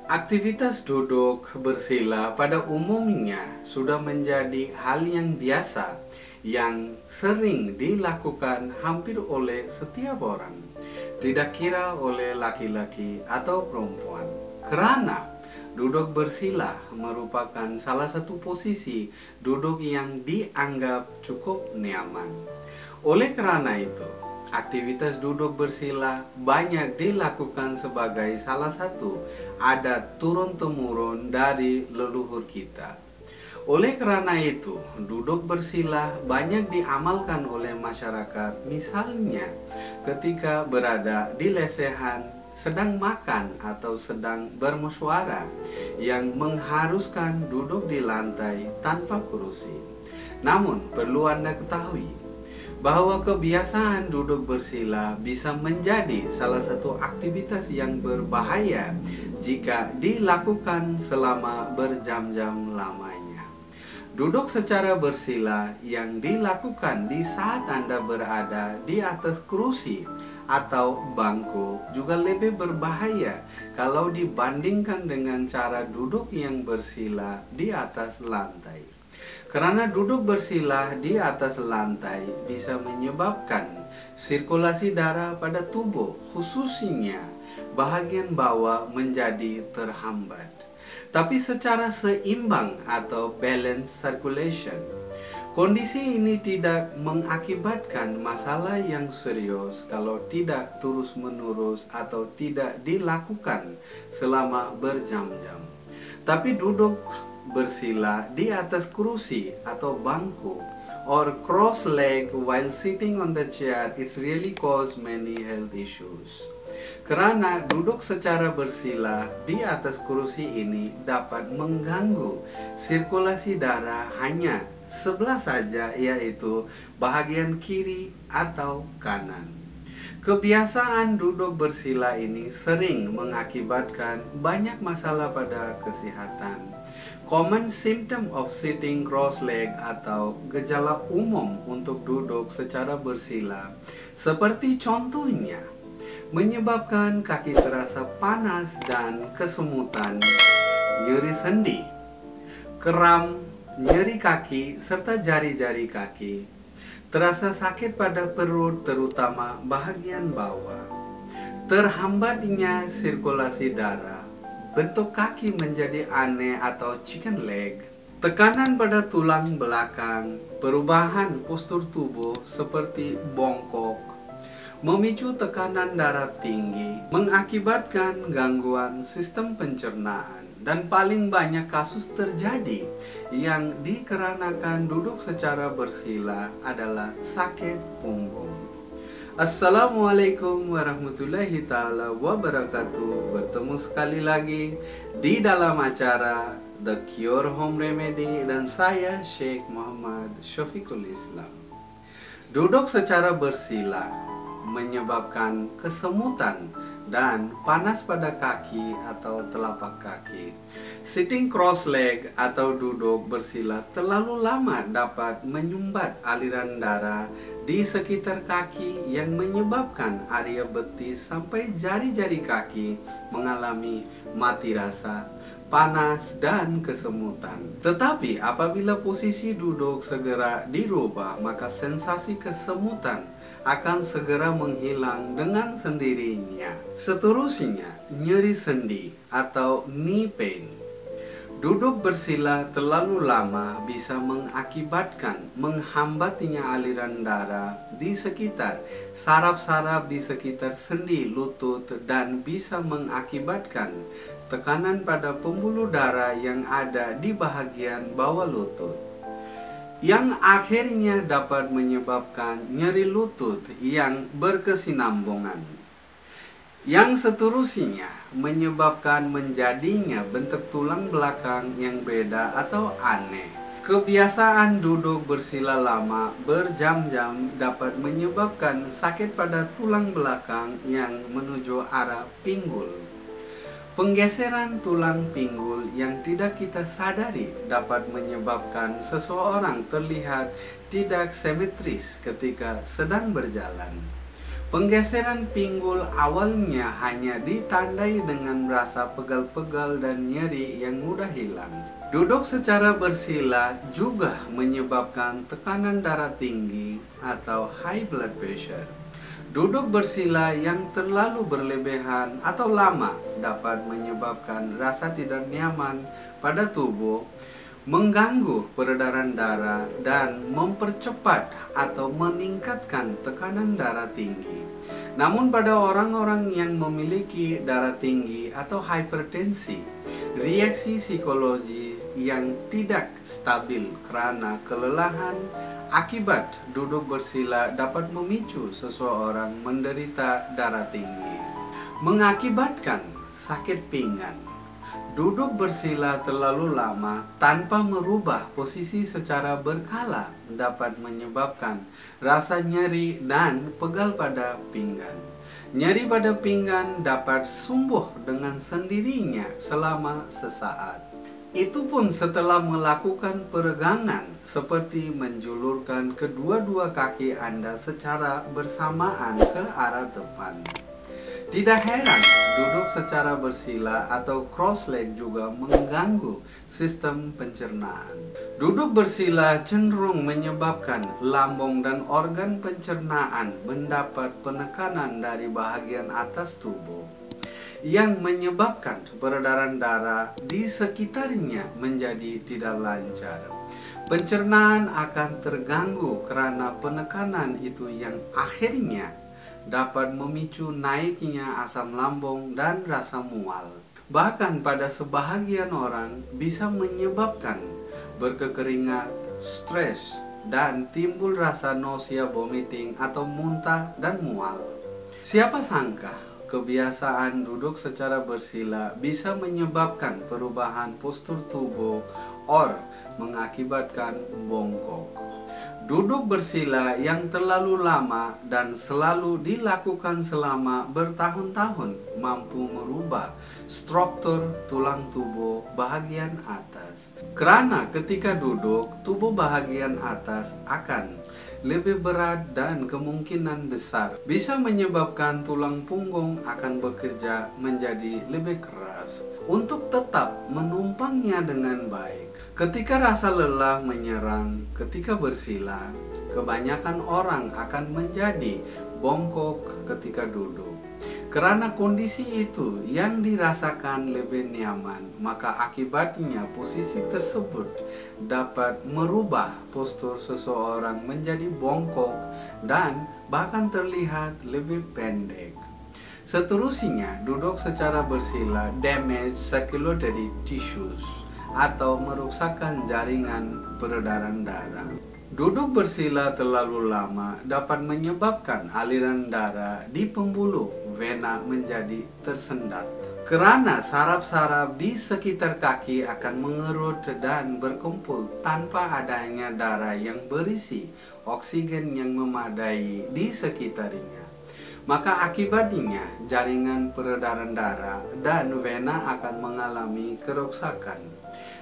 Aktivitas duduk bersila pada umumnya sudah menjadi hal yang biasa yang sering dilakukan hampir oleh setiap orang, tidak kira oleh laki-laki atau perempuan. Karena duduk bersila merupakan salah satu posisi duduk yang dianggap cukup nyaman. Oleh karena itu, aktivitas duduk bersila banyak dilakukan sebagai salah satu adat turun-temurun dari leluhur kita. Oleh karena itu, duduk bersila banyak diamalkan oleh masyarakat, misalnya ketika berada di lesehan, sedang makan atau sedang bermusyawarah yang mengharuskan duduk di lantai tanpa kursi. Namun, perlu Anda ketahui bahwa kebiasaan duduk bersila bisa menjadi salah satu aktivitas yang berbahaya jika dilakukan selama berjam-jam lamanya. Duduk secara bersila yang dilakukan di saat Anda berada di atas kursi atau bangku juga lebih berbahaya kalau dibandingkan dengan cara duduk yang bersila di atas lantai. Karena duduk bersila di atas lantai bisa menyebabkan sirkulasi darah pada tubuh, khususnya bagian bawah, menjadi terhambat. Tapi secara seimbang atau balance circulation, kondisi ini tidak mengakibatkan masalah yang serius kalau tidak terus-menerus atau tidak dilakukan selama berjam-jam. Tapi duduk bersila di atas kursi atau bangku or cross leg while sitting on the chair, it's really cause many health issues. Karena duduk secara bersila di atas kursi ini dapat mengganggu sirkulasi darah hanya sebelah saja, yaitu bahagian kiri atau kanan. Kebiasaan duduk bersila ini sering mengakibatkan banyak masalah pada kesehatan. Common symptom of sitting cross-leg atau gejala umum untuk duduk secara bersila seperti contohnya menyebabkan kaki terasa panas dan kesemutan, nyeri sendi, kram, nyeri kaki, serta jari-jari kaki, terasa sakit pada perut terutama bagian bawah, terhambatnya sirkulasi darah, bentuk kaki menjadi aneh atau chicken leg, tekanan pada tulang belakang, perubahan postur tubuh seperti bongkok, memicu tekanan darah tinggi, mengakibatkan gangguan sistem pencernaan, dan paling banyak kasus terjadi yang dikarenakan duduk secara bersila adalah sakit punggung. Assalamualaikum warahmatullahi ta'ala wabarakatuh. Bertemu sekali lagi di dalam acara The Cure Home Remedy dan saya Sheikh Muhammad Syafiqul Islam. Duduk secara bersila menyebabkan kesemutan dan panas pada kaki atau telapak kaki. Sitting cross leg atau duduk bersila terlalu lama dapat menyumbat aliran darah di sekitar kaki yang menyebabkan area betis sampai jari-jari kaki mengalami mati rasa, panas, dan kesemutan. Tetapi apabila posisi duduk segera dirubah, maka sensasi kesemutan akan segera menghilang dengan sendirinya. Seterusnya, nyeri sendi atau knee pain. Duduk bersila terlalu lama bisa mengakibatkan menghambatnya aliran darah di sekitar saraf-saraf di sekitar sendi lutut dan bisa mengakibatkan tekanan pada pembuluh darah yang ada di bagian bawah lutut, yang akhirnya dapat menyebabkan nyeri lutut yang berkesinambungan, yang seterusnya menyebabkan menjadinya bentuk tulang belakang yang beda atau aneh. Kebiasaan duduk bersila lama berjam-jam dapat menyebabkan sakit pada tulang belakang yang menuju arah pinggul. Penggeseran tulang pinggul yang tidak kita sadari dapat menyebabkan seseorang terlihat tidak simetris ketika sedang berjalan. Penggeseran pinggul awalnya hanya ditandai dengan rasa pegal-pegal dan nyeri yang mudah hilang. Duduk secara bersila juga menyebabkan tekanan darah tinggi atau high blood pressure. Duduk bersila yang terlalu berlebihan atau lama dapat menyebabkan rasa tidak nyaman pada tubuh, mengganggu peredaran darah, dan mempercepat atau meningkatkan tekanan darah tinggi. Namun pada orang-orang yang memiliki darah tinggi atau hipertensi, reaksi psikologi yang tidak stabil karena kelelahan akibat duduk bersila dapat memicu seseorang menderita darah tinggi, mengakibatkan sakit pinggang. Duduk bersila terlalu lama tanpa merubah posisi secara berkala dapat menyebabkan rasa nyeri dan pegal pada pinggang. Nyeri pada pinggang dapat sembuh dengan sendirinya selama sesaat. Itu pun setelah melakukan peregangan seperti menjulurkan kedua-dua kaki Anda secara bersamaan ke arah depan. Tidak heran, duduk secara bersila atau cross leg juga mengganggu sistem pencernaan. Duduk bersila cenderung menyebabkan lambung dan organ pencernaan mendapat penekanan dari bagian atas tubuh, yang menyebabkan peredaran darah di sekitarnya menjadi tidak lancar. Pencernaan akan terganggu karena penekanan itu yang akhirnya dapat memicu naiknya asam lambung dan rasa mual. Bahkan pada sebahagian orang bisa menyebabkan berkekeringat, stres, dan timbul rasa nausea, vomiting, atau muntah dan mual. Siapa sangka kebiasaan duduk secara bersila bisa menyebabkan perubahan postur tubuh or mengakibatkan bongkok. Duduk bersila yang terlalu lama dan selalu dilakukan selama bertahun-tahun mampu merubah struktur tulang tubuh bagian atas. Karena ketika duduk, tubuh bagian atas akan lebih berat dan kemungkinan besar bisa menyebabkan tulang punggung akan bekerja menjadi lebih keras untuk tetap menumpangnya dengan baik. Ketika rasa lelah menyerang ketika bersila, kebanyakan orang akan menjadi bongkok ketika duduk. Karena kondisi itu yang dirasakan lebih nyaman, maka akibatnya posisi tersebut dapat merubah postur seseorang menjadi bongkok dan bahkan terlihat lebih pendek. Seterusnya, duduk secara bersila damage circulatory tissues atau merusakkan jaringan peredaran darah. Duduk bersila terlalu lama dapat menyebabkan aliran darah di pembuluh vena menjadi tersendat. Karena saraf-saraf di sekitar kaki akan mengerut dan berkumpul tanpa adanya darah yang berisi oksigen yang memadai di sekitarnya. Maka akibatnya jaringan peredaran darah dan vena akan mengalami kerusakan.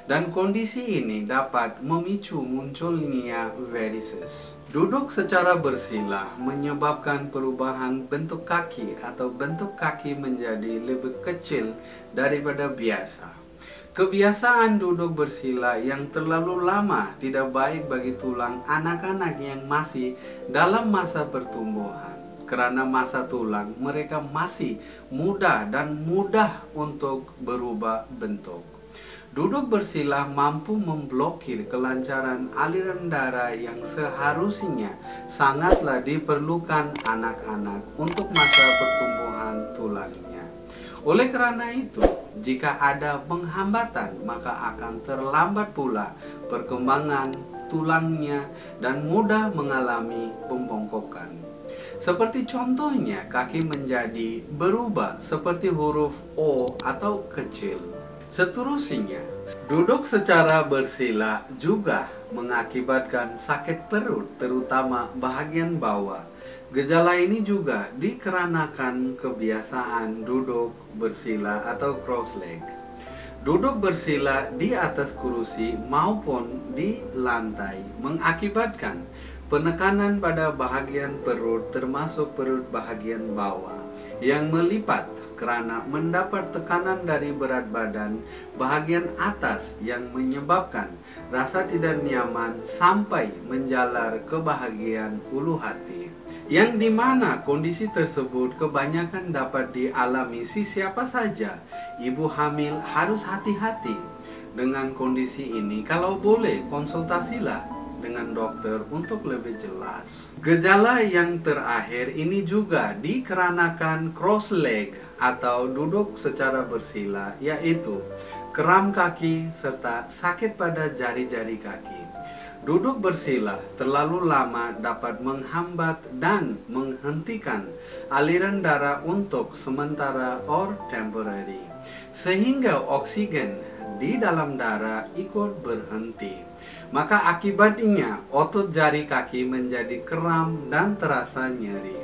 Dan kondisi ini dapat memicu munculnya varices. Duduk secara bersila menyebabkan perubahan bentuk kaki atau bentuk kaki menjadi lebih kecil daripada biasa. Kebiasaan duduk bersila yang terlalu lama tidak baik bagi tulang anak-anak yang masih dalam masa pertumbuhan. Karena masa tulang mereka masih muda dan mudah untuk berubah bentuk. Duduk bersila mampu memblokir kelancaran aliran darah yang seharusnya sangatlah diperlukan anak-anak untuk masa pertumbuhan tulangnya. Oleh karena itu, jika ada penghambatan, maka akan terlambat pula perkembangan tulangnya dan mudah mengalami pembongkokan. Seperti contohnya, kaki menjadi berubah seperti huruf O atau kecil. Seterusnya, duduk secara bersila juga mengakibatkan sakit perut, terutama bagian bawah. Gejala ini juga dikarenakan kebiasaan duduk bersila atau cross leg. Duduk bersila di atas kursi maupun di lantai mengakibatkan penekanan pada bahagian perut termasuk perut bahagian bawah yang melipat karena mendapat tekanan dari berat badan bahagian atas yang menyebabkan rasa tidak nyaman sampai menjalar ke bahagian ulu hati, yang dimana kondisi tersebut kebanyakan dapat dialami siapa saja. Ibu hamil harus hati-hati dengan kondisi ini. Kalau boleh, konsultasilah dengan dokter untuk lebih jelas. Gejala yang terakhir ini juga dikarenakan cross leg atau duduk secara bersila, yaitu kram kaki serta sakit pada jari-jari kaki. Duduk bersila terlalu lama dapat menghambat dan menghentikan aliran darah untuk sementara or temporary, sehingga oksigen di dalam darah ikut berhenti. Maka akibatnya otot jari kaki menjadi kram dan terasa nyeri.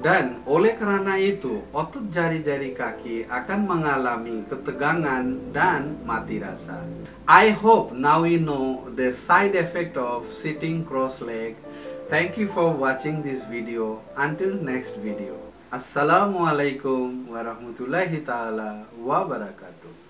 Dan oleh karena itu, otot jari-jari kaki akan mengalami ketegangan dan mati rasa. I hope now we know the side effect of sitting cross-leg. Thank you for watching this video. Until next video. Assalamualaikum warahmatullahi taala wabarakatuh.